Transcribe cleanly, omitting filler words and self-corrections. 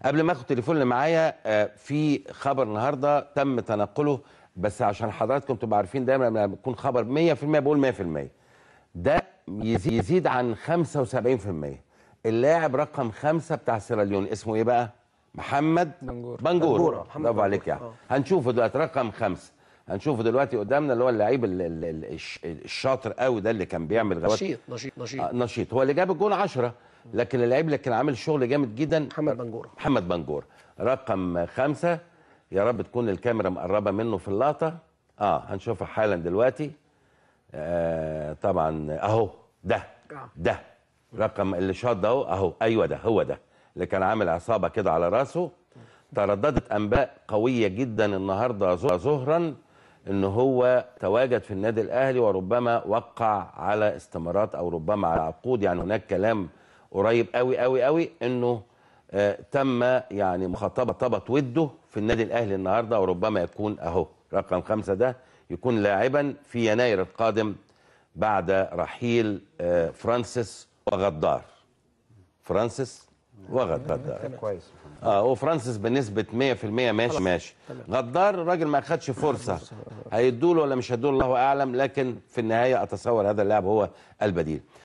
قبل ما اخد التليفون اللي معايا، في خبر النهارده تم تنقله، بس عشان حضراتكم تبقوا عارفين دايما لما بيكون خبر 100% بقول 100%، ده يزيد عن 75%. اللاعب رقم 5 بتاع سيراليون اسمه ايه بقى؟ محمد بنجورة. برافو عليك يعني. هنشوفه دلوقتي رقم 5. هنشوفه دلوقتي قدامنا، اللي هو اللعيب الشاطر قوي ده اللي كان بيعمل غلط. نشيط هو اللي جاب الجون 10، لكن اللعيب اللي كان عامل شغل جامد جدا محمد بنجورة رقم 5. يا رب تكون الكاميرا مقربه منه في اللقطه. هنشوفها حالا دلوقتي. طبعا اهو ده رقم اللي شاط ده اهو. ايوه ده هو ده اللي كان عامل عصابه كده على راسه. ترددت انباء قويه جدا النهارده ظهرا ان هو تواجد في النادي الاهلي، وربما وقع على استمارات او ربما على عقود. يعني هناك كلام قريب قوي قوي قوي انه تم يعني مخاطبه وده في النادي الاهلي النهارده، وربما يكون اهو رقم 5 ده يكون لاعبا في يناير القادم بعد رحيل فرانسيس وغدار. كويس. وفرانسيس بنسبه 100% ماشي. غدار الراجل ما اخدش فرصه، هيدوله ولا مش هيدوله الله اعلم، لكن في النهايه اتصور هذا اللاعب هو البديل.